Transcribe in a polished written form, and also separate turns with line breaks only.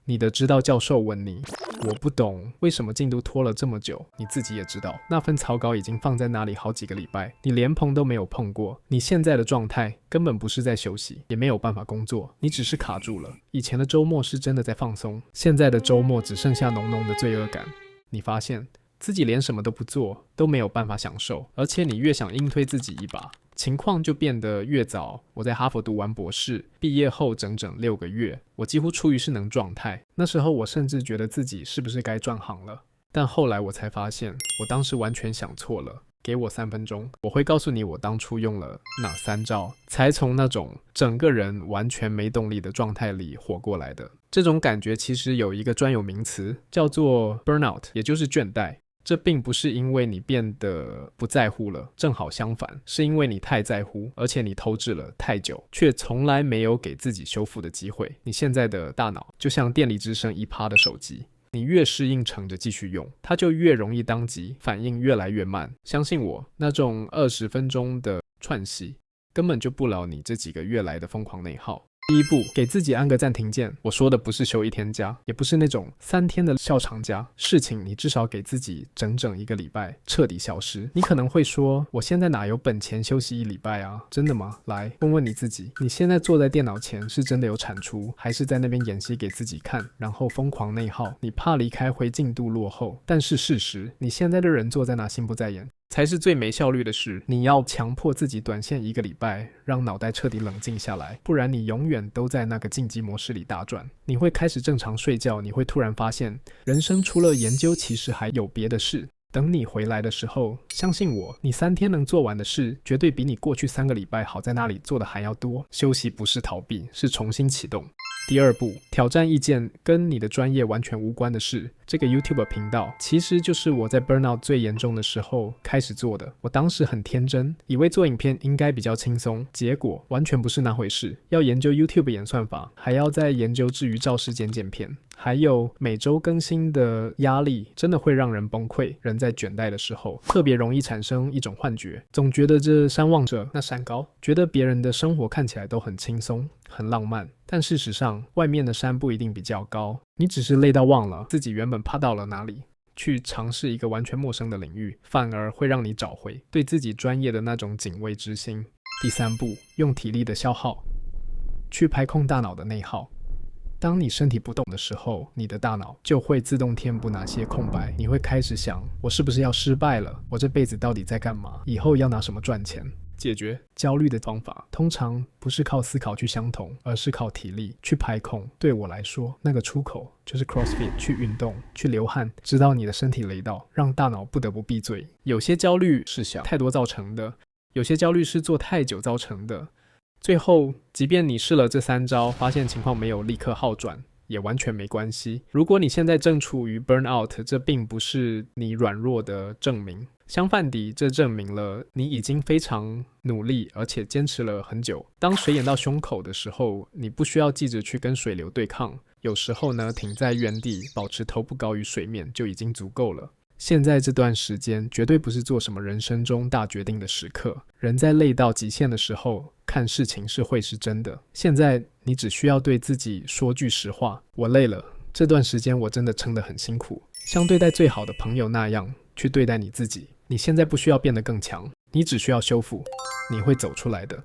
你的指导教授问你，我不懂为什么进度拖了这么久，你自己也知道，那份草稿已经放在那里好几个礼拜，你连碰都没有碰过，你现在的状态根本不是在休息，也没有办法工作，你只是卡住了。以前的周末是真的在放松，现在的周末只剩下浓浓的罪恶感。你发现自己连什么都不做都没有办法享受，而且你越想硬推自己一把，情况就变得越早。我在哈佛读完博士，毕业后整整6个月，我几乎处于势能状态。那时候我甚至觉得自己是不是该转行了，但后来我才发现，我当时完全想错了。给我3分钟，我会告诉你我当初用了哪3招，才从那种整个人完全没动力的状态里活过来的。这种感觉其实有一个专有名词，叫做 burnout， 也就是倦怠。这并不是因为你变得不在乎了，正好相反，是因为你太在乎，而且你偷置了太久，却从来没有给自己修复的机会。你现在的大脑就像电力只剩1%的手机，你越适应撑着继续用，它就越容易当机，反应越来越慢。相信我，那种20分钟的串息根本就不了你这几个月来的疯狂内耗。第一步，给自己按个暂停键。我说的不是休1天假，也不是那种3天的小长假，事情你至少给自己整整1个礼拜彻底消失。你可能会说，我现在哪有本钱休息1礼拜啊？真的吗？来问问你自己，你现在坐在电脑前是真的有产出，还是在那边演戏给自己看，然后疯狂内耗？你怕离开会进度落后，但是事实，你现在的人坐在那心不在焉，才是最没效率的事。你要强迫自己短线1个礼拜，让脑袋彻底冷静下来，不然你永远都在那个竞技模式里打转。你会开始正常睡觉，你会突然发现，人生除了研究，其实还有别的事。等你回来的时候，相信我，你3天能做完的事，绝对比你过去3个礼拜好在那里做的还要多。休息不是逃避，是重新启动。第二步，挑战一件跟你的专业完全无关的事。这个 YouTube 频道其实就是我在 burnout 最严重的时候开始做的。我当时很天真，以为做影片应该比较轻松，结果完全不是那回事。要研究 YouTube 演算法，还要再研究至于照时剪片，还有每周更新的压力，真的会让人崩溃。人在倦怠的时候，特别容易产生一种幻觉，总觉得这山望着那山高，觉得别人的生活看起来都很轻松很浪漫，但事实上外面的山不一定比较高，你只是累到忘了自己原本爬到了哪里，去尝试一个完全陌生的领域，反而会让你找回对自己专业的那种敬畏之心。第三步，用体力的消耗去排空大脑的内耗。当你身体不动的时候，你的大脑就会自动填补那些空白，你会开始想，我是不是要失败了？我这辈子到底在干嘛？以后要拿什么赚钱？解决焦虑的方法通常不是靠思考去相同，而是靠体力去排空。对我来说，那个出口就是 CrossFit， 去运动，去流汗，直到你的身体累到让大脑不得不闭嘴。有些焦虑是想太多造成的，有些焦虑是做太久造成的。最后，即便你试了这3招，发现情况没有立刻好转，也完全没关系。如果你现在正处于 burnout， 这并不是你软弱的证明，相反地，这证明了你已经非常努力，而且坚持了很久。当水淹到胸口的时候，你不需要记着去跟水流对抗，有时候呢，停在原地，保持头不高于水面就已经足够了。现在这段时间绝对不是做什么人生中大决定的时刻，人在累到极限的时候，看事情是会是真的。现在你只需要对自己说句实话，我累了，这段时间我真的撑得很辛苦，像对待最好的朋友那样去对待你自己。你现在不需要变得更强，你只需要修复，你会走出来的。